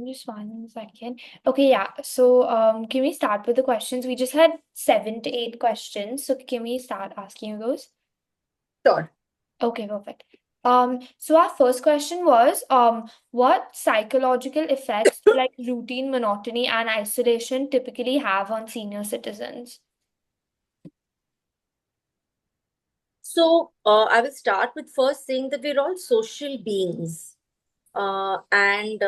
Just 1 second. Okay, yeah. So, can we start with the questions? We just had 7 to 8 questions. So, can we start asking those? Sure. Okay, perfect. So our first question was, what psychological effects do like routine monotony and isolation typically have on senior citizens? So I will start with first saying that we're all social beings, and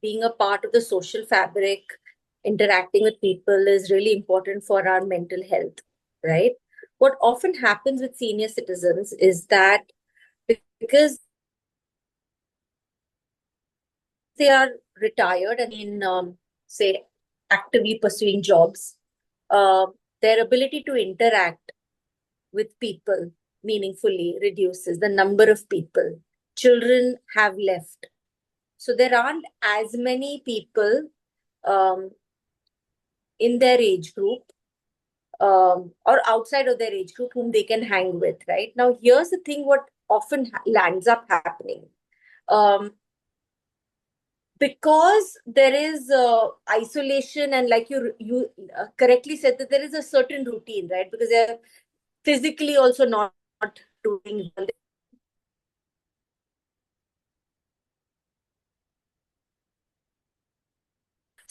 being a part of the social fabric, interacting with people is really important for our mental health, right? What often happens with senior citizens is that because they are retired and say, actively pursuing jobs, uh, their ability to interact with people meaningfully reduces the number of people. Children have left. So there aren't as many people um, in their age group or outside of their age group whom they can hang with, right? Now, here's the thing what often lands up happening. Um, because there is isolation, and like you correctly said, that there is a certain routine, right? Because they're physically also not doing well,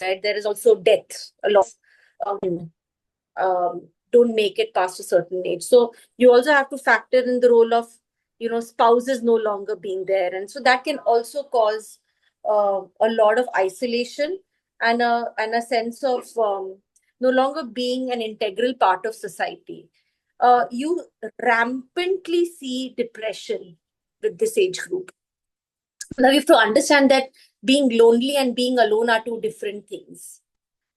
right? There is also death. A lot don't make it past a certain age. So you also have to factor in the role of, spouses no longer being there, and so that can also cause a lot of isolation and a sense of no longer being an integral part of society. You rampantly see depression with this age group. Now you have to understand that being lonely and being alone are two different things.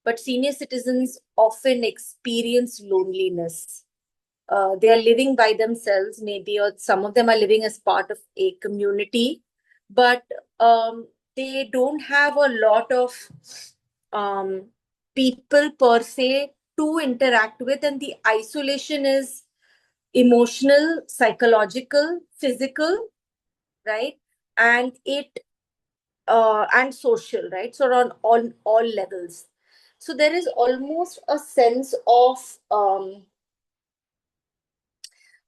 But senior citizens often experience loneliness. They are living by themselves, maybe, or some of them are living as part of a community, but they don't have a lot of um, people per se to interact with, and the isolation is emotional, psychological, physical, right? And social, right? So on all levels. So there is almost a sense of,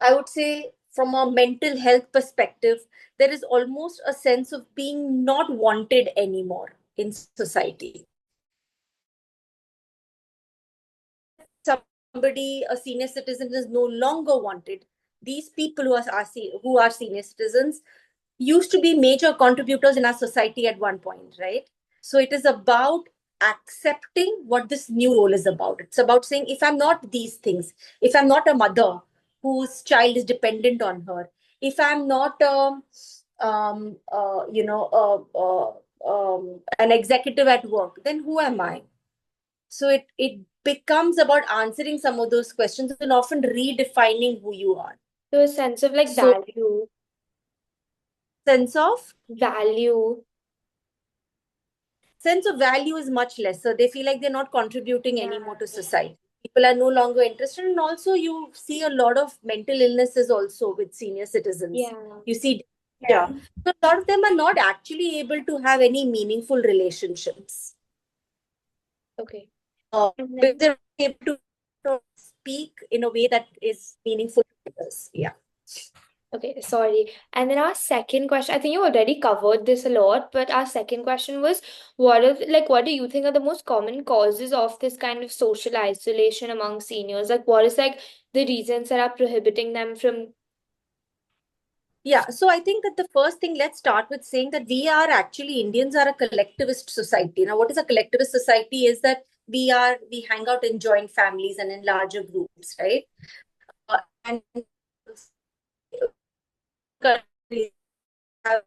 I would say, from a mental health perspective, there is almost a sense of being not wanted anymore in society. Somebody, a senior citizen, is no longer wanted. These people who are senior citizens used to be major contributors in our society at one point, right? So it is about accepting what this new role is about. It's about saying, if I'm not these things, if I'm not a mother whose child is dependent on her, if I'm not, an executive at work, then who am I? So it becomes about answering some of those questions and often redefining who you are. So a sense of like So sense of value. sense of value is much lesser. They feel like they're not contributing Yeah. anymore to society. People are no longer interested. And also, you see a lot of mental illnesses also with senior citizens. Yeah. You see, yeah. So a lot of them are not actually able to have any meaningful relationships. Okay. And Because then they're able to speak in a way that is meaningful to others. Yeah. okay, sorry. And then our second question, I think you already covered this a lot, but our second question was, what do you think are the most common causes of this kind of social isolation among seniors? Like, what is like the reasons that are prohibiting them from? Yeah, so I think that the first thing, let's start with saying that Indians are a collectivist society. Now, what is a collectivist society is that we hang out in joint families and in larger groups, right? And countries have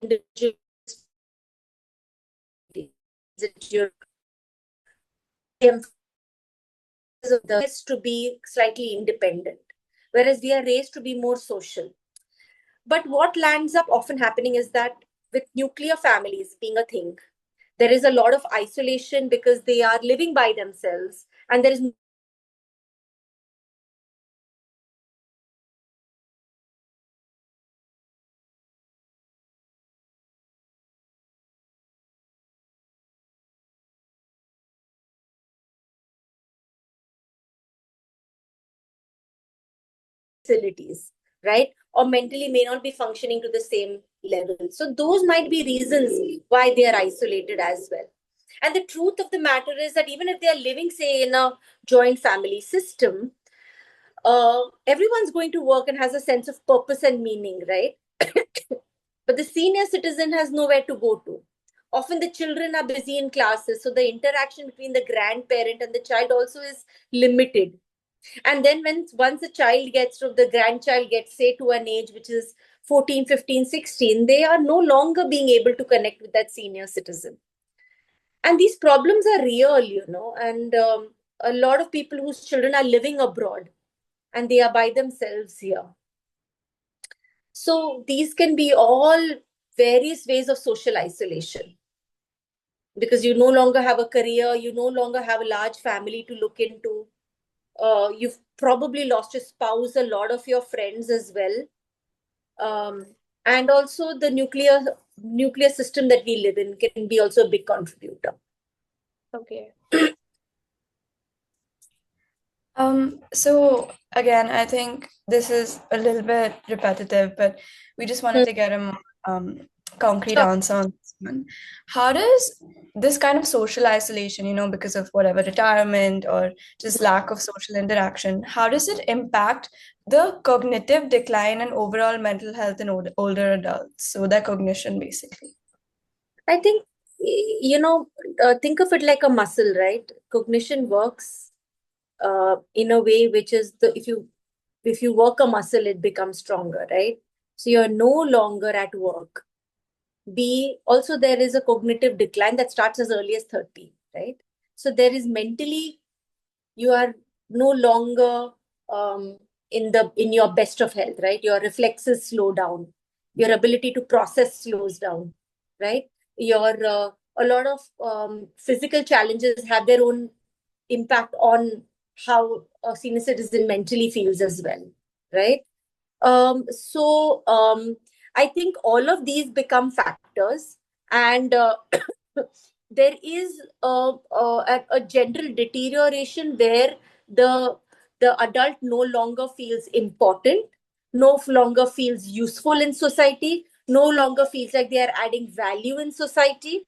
individual to be slightly independent, whereas we are raised to be more social. But what lands up often happening is that with nuclear families being a thing, there is a lot of isolation because they are living by themselves and there is facilities, right? Or mentally may not be functioning to the same level. So those might be reasons why they are isolated as well. And the truth of the matter is that even if they are living, say, in a joint family system, everyone's going to work and has a sense of purpose and meaning, right? But the senior citizen has nowhere to go to. Often the children are busy in classes, so the interaction between the grandparent and the child also is limited. And then once the child gets to the grandchild gets, say, to an age which is 14, 15, 16, they are no longer being able to connect with that senior citizen. And these problems are real, and a lot of people whose children are living abroad and they are by themselves here. So these can be all various ways of social isolation, because you no longer have a career, you no longer have a large family to look into. You've probably lost your spouse, a lot of your friends as well. And also the nuclear system that we live in can be also a big contributor. Okay. So again, I think this is a little bit repetitive, but we just wanted to get a more concrete answer on this one. How does this kind of social isolation, because of whatever retirement or just lack of social interaction, how does it impact the cognitive decline and overall mental health in older adults? So their cognition, basically. I think, think of it like a muscle, right? Cognition works in a way which is if you work a muscle, it becomes stronger, right? So you're no longer at work. Also there is a cognitive decline that starts as early as 30, right? So there is mentally, you are no longer in your best of health, right? Your reflexes slow down, your ability to process slows down, right? A lot of physical challenges have their own impact on how a senior citizen mentally feels as well, right? So I think all of these become factors, and there is a general deterioration where the adult no longer feels important, no longer feels useful in society, no longer feels like they are adding value in society.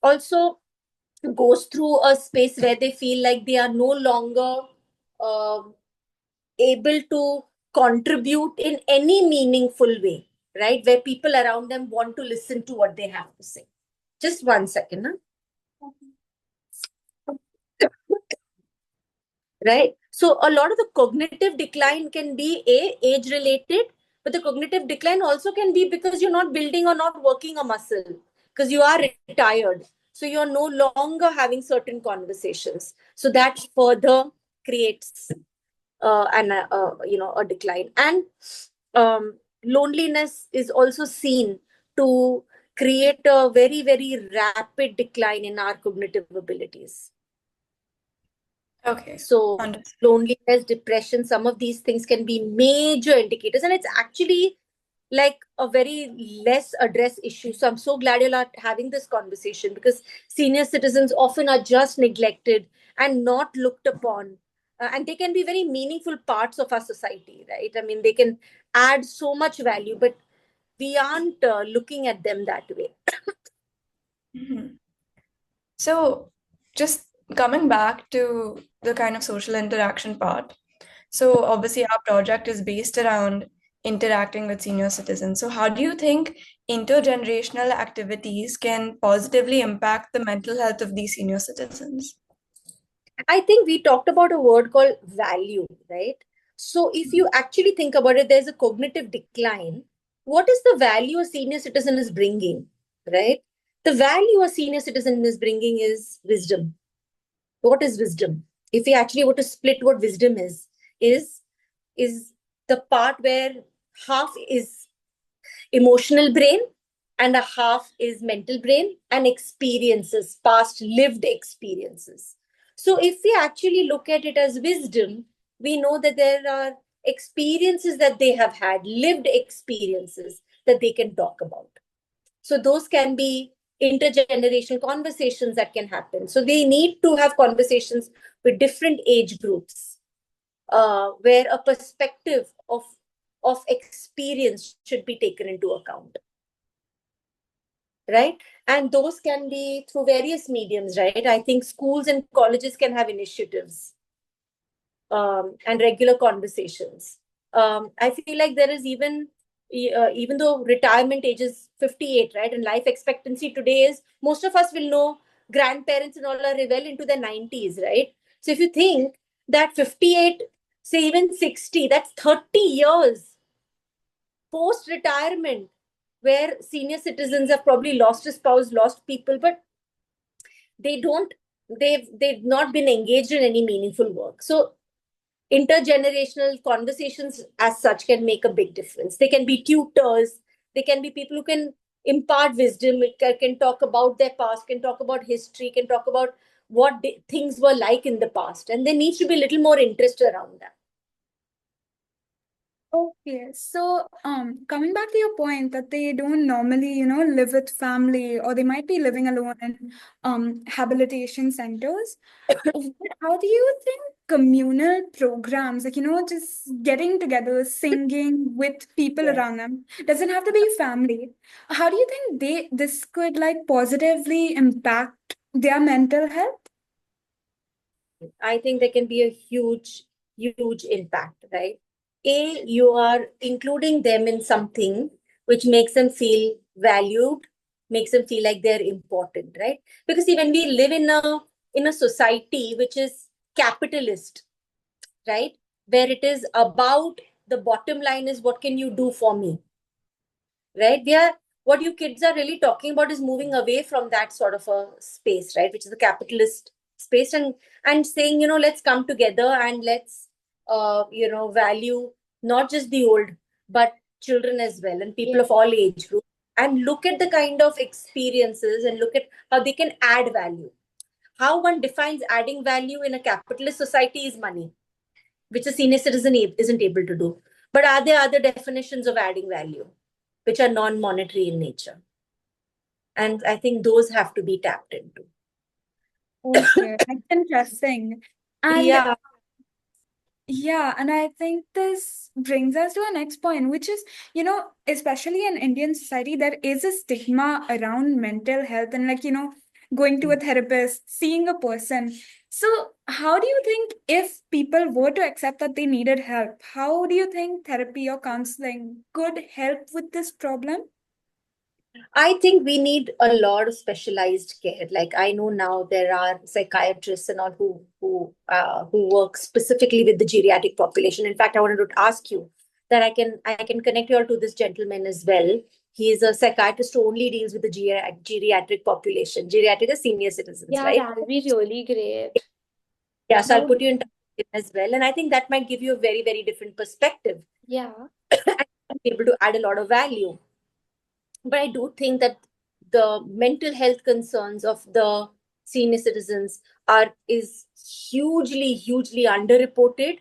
Also goes through a space where they feel like they are no longer uh, able to contribute in any meaningful way, right? Where people around them want to listen to what they have to say. Just 1 second. Right? So a lot of the cognitive decline can be age related, but the cognitive decline also can be because you're not building or not working a muscle, because you are retired. So you're no longer having certain conversations. So that further creates a decline. And loneliness is also seen to create a very, very rapid decline in our cognitive abilities. Okay. So Understood. loneliness, depression, some of these things can be major indicators, and it's actually like a very less addressed issue. So I'm so glad you're having this conversation, because senior citizens often are just neglected and not looked upon. And they can be very meaningful parts of our society, right? I mean, they can add so much value, but we aren't looking at them that way. Mm-hmm. So just coming back to the kind of social interaction part. So obviously our project is based around interacting with senior citizens. So how do you think intergenerational activities can positively impact the mental health of these senior citizens? I think we talked about a word called value, right? So if you actually think about it, there's a cognitive decline. What is the value a senior citizen is bringing, right? The value a senior citizen is bringing is wisdom. What is wisdom? If we actually were to split what wisdom is is the part where half is emotional brain and a half is mental brain and experiences, past lived experiences. So if we actually look at it as wisdom, we know that there are experiences that they have had, lived experiences that they can talk about. So those can be intergenerational conversations that can happen. So they need to have conversations with different age groups. where a perspective of experience should be taken into account, right? And those can be through various mediums, right? I think schools and colleges can have initiatives and regular conversations. I feel like there is even though retirement age is 58, right? And life expectancy today is, most of us will know grandparents and all are well into their 90s, right? So if you think that 58, say even 60, that's 30 years post retirement, where senior citizens have probably lost a spouse, lost people, but they don't, they've not been engaged in any meaningful work. So intergenerational conversations as such can make a big difference. They can be tutors, they can be people who can impart wisdom, can talk about their past, can talk about history, can talk about what things were like in the past, and there needs to be a little more interest around that. Okay, so coming back to your point that they don't normally, live with family, or they might be living alone in habilitation centers. How do you think communal programs, like, just getting together, singing with people Yes. around them, doesn't have to be family. How do you think this could like positively impact their mental health? I think there can be a huge, huge impact, right? You are including them in something which makes them feel valued, makes them feel like they're important, right? Because see, when we live in a society which is capitalist, right? Where it is about the bottom line is what can you do for me, right? What you kids are really talking about is moving away from that sort of a space, right? Which is the capitalist space, and saying, let's come together and let's value not just the old, but children as well, and people of all age groups, and look at the kind of experiences and look at how they can add value. How one defines adding value in a capitalist society is money, which a senior citizen isn't able to do. But are there other definitions of adding value which are non-monetary in nature? And I think those have to be tapped into. Okay, that's interesting. And Yeah. yeah, and I think this brings us to our next point, which is, especially in Indian society, there is a stigma around mental health and, like, going to a therapist, seeing a person. So, how do you think if people were to accept that they needed help, how do you think therapy or counseling could help with this problem? I think we need a lot of specialized care. Like, I know now there are psychiatrists and all who work specifically with the geriatric population. In fact, I wanted to ask you that I can connect you all to this gentleman as well. He is a psychiatrist who only deals with the geriatric population. Geriatric is senior citizens, Yeah, right? that would be really great. Yeah, so I'll That put would, you in touch with him as well. And I think that might give you a very, very different perspective yeah. and be able to add a lot of value. But I do think that the mental health concerns of the senior citizens is hugely, hugely underreported,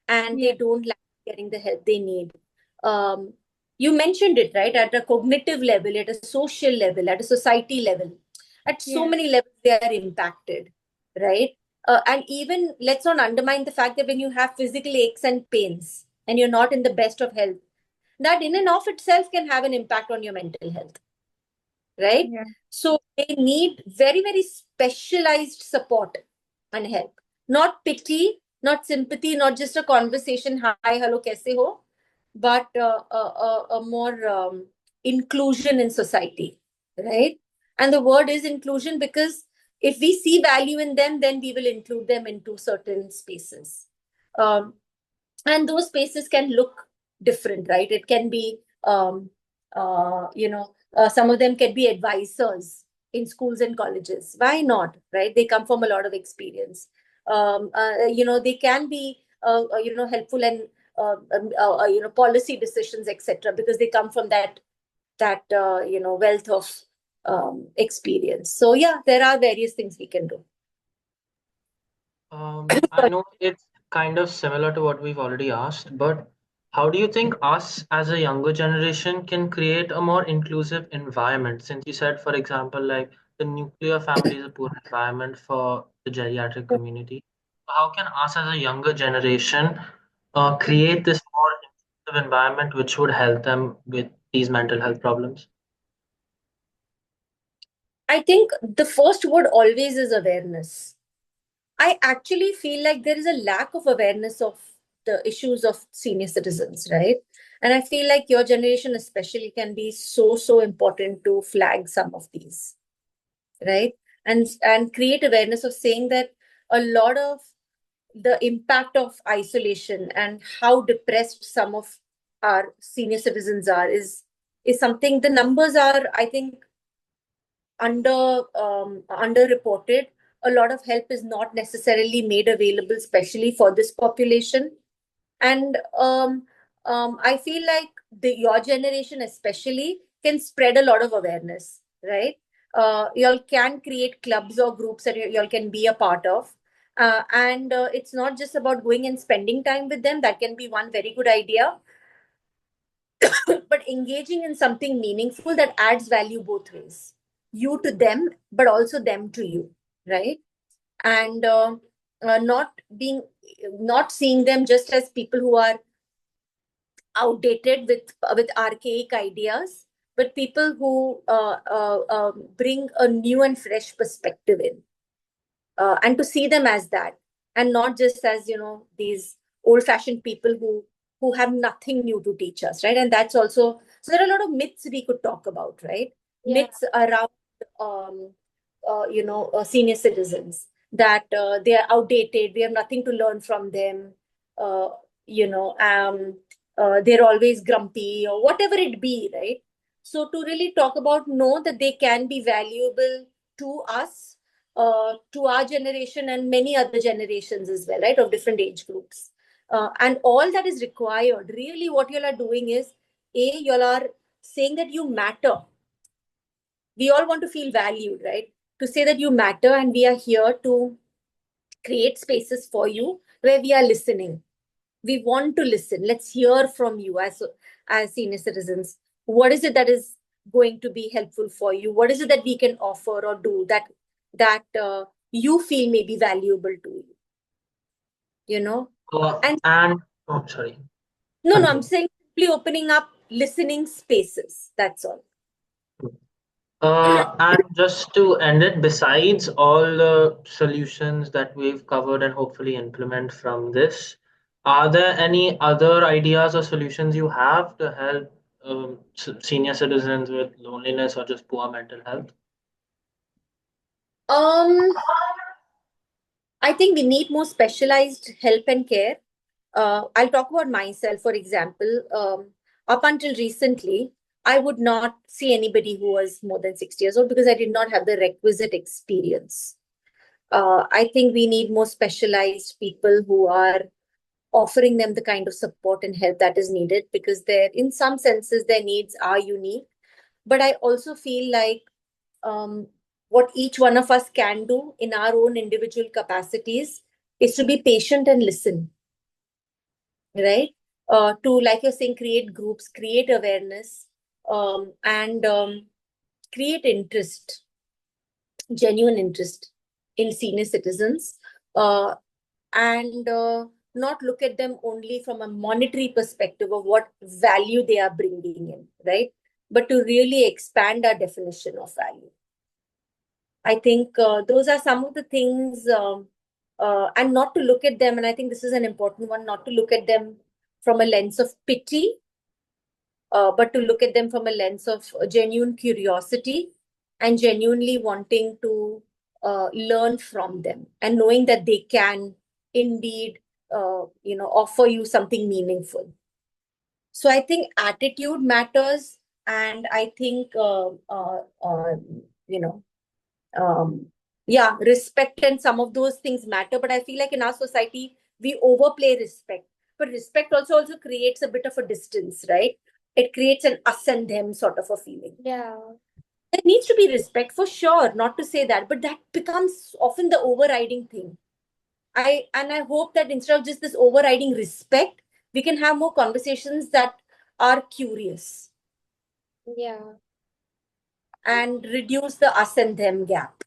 and Yeah. they don't like getting the help they need. Um, you mentioned it, right? At a cognitive level, at a social level, at a society level, at so Yeah. many levels, they are impacted, right? And even let's not undermine the fact that when you have physical aches and pains and you're not in the best of health, that in and of itself can have an impact on your mental health, right? Yeah. So they need very, very specialized support and help, not pity, not sympathy, not just a conversation, hi, hello, kaise ho, but a more inclusion in society, right? And the word is inclusion because if we see value in them, then we will include them into certain spaces. Um, and those spaces can look different, right? It can be some of them can be advisors in schools and colleges. Why not, right? They come from a lot of experience. They can be helpful and policy decisions, etc., because they come from that wealth of experience. So yeah, there are various things we can do. I know it's kind of similar to what we've already asked, but how do you think us as a younger generation can create a more inclusive environment? Since you said, for example, like the nuclear family is a poor environment for the geriatric community. how can us as a younger generation create this more inclusive environment which would help them with these mental health problems? I think the first word always is awareness. I actually feel like there is a lack of awareness of the issues of senior citizens, right? And I feel like your generation especially can be so important to flag some of these, right? And create awareness of saying that a lot of the impact of isolation and how depressed some of our senior citizens are is something. The numbers are, I think, underreported. A lot of help is not necessarily made available, especially for this population. And I feel like your generation especially can spread a lot of awareness, right? Y'all can create clubs or groups that y'all can be a part of. And it's not just about going and spending time with them. That can be one very good idea. But engaging in something meaningful that adds value both ways, you to them but also them to you, right? And not seeing them just as people who are outdated with archaic ideas, but people who bring a new and fresh perspective in, and to see them as that, and not just as these old-fashioned people who have nothing new to teach us, right? And that's also, so there are a lot of myths we could talk about, right? Yeah. Myths around senior citizens, that they are outdated, we have nothing to learn from them, uh, you know um, they're always grumpy or whatever it be, right? So to really talk about, know that they can be valuable to us, to our generation and many other generations as well, right, of different age groups. And all that is required, really, what you all are doing is, you all are saying that you matter. We all want to feel valued, right? To say that you matter, and we are here to create spaces for you where we are listening. We want to listen. Let's hear from you as senior citizens. What is it that is going to be helpful for you? What is it that we can offer or do that you feel may be valuable to you? And And oh, sorry, no, I'm continue. saying simply opening up listening spaces. That's all. And just to end it, besides all the solutions that we've covered and hopefully implement from this, are there any other ideas or solutions you have to help senior citizens with loneliness or just poor mental health? Um, I think we need more specialized help and care. I'll talk about myself, for example. Up until recently, I would not see anybody who was more than 60 years old because I did not have the requisite experience. I think we need more specialized people who are offering them the kind of support and help that is needed, because in some senses, their needs are unique. But I also feel like what each one of us can do in our own individual capacities is to be patient and listen, right? To, like you're saying, create groups, create awareness, and create interest, genuine interest in senior citizens, uh, and not look at them only from a monetary perspective of what value they are bringing in, right? But to really expand our definition of value. I think those are some of the things, and not to look at them, and I think this is an important one, not to look at them from a lens of pity, but to look at them from a lens of genuine curiosity and genuinely wanting to learn from them, and knowing that they can indeed, offer you something meaningful. So I think attitude matters, and I think, you know, respect and some of those things matter. But I feel like in our society, we overplay respect. But respect also creates a bit of a distance, right? It creates an us and them sort of a feeling. Yeah. There needs to be respect for sure, not to say that, but that becomes often the overriding thing. I hope that instead of just this overriding respect, we can have more conversations that are curious Yeah. and reduce the us and them gap.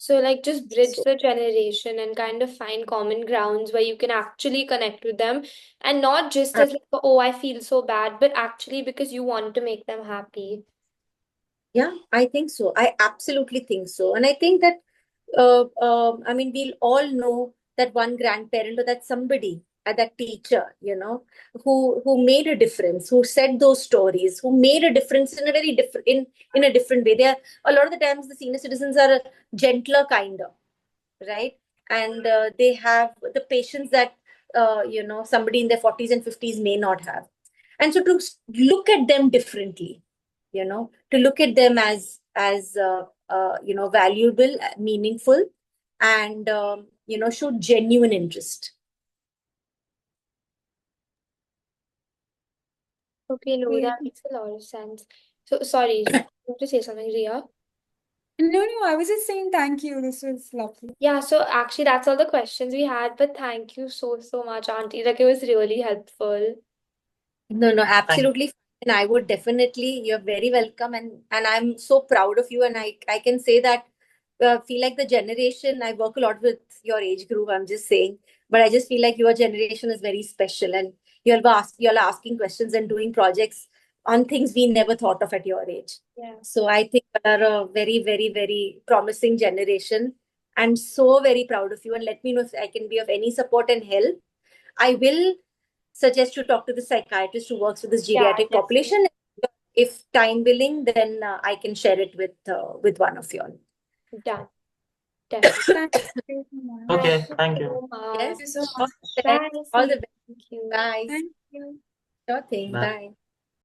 So, like, just bridge the generation and kind of find common grounds where you can actually connect with them, and not just Uh, as like, oh, I feel so bad, but actually because you want to make them happy. Yeah, I think so. I absolutely think so. And I think that, I mean, we'll all know that one grandparent or that somebody, that teacher, who made a difference, who said those stories, who made a difference in a very different, in a different way. They are, a lot of the times the senior citizens are a gentler kind of, right? And they have the patience that, somebody in their 40s and 50s may not have. And so to look at them differently, to look at them as valuable, meaningful, and show genuine interest. Okay, no, Yeah. that makes a lot of sense. So, sorry, you want to say something, Ria? No, I was just saying thank you. This was lovely. Yeah, so actually, that's all the questions we had, but thank you so, so much, Auntie. Like, it was really helpful. No, Thank absolutely. And I would definitely, you're very welcome. And I'm so proud of you. And I can say that, feel like the generation, I work a lot with your age group, I'm just saying, but I just feel like your generation is very special, and you're asking questions and doing projects on things we never thought of at your age. Yeah. So I think you are a very, very, very promising generation. I'm so very proud of you. And let me know if I can be of any support and help. I will suggest you talk to the psychiatrist who works with this Yeah, geriatric definitely. population. If time willing, then I can share it with one of you all. Done. Definitely. Thank you so much. Okay, Thank you thank you. so Yes, Thank you so much. much. all the best. Bye. All See the you. best. Thank you. Bye. Thank you. Sure thing. Bye. Bye.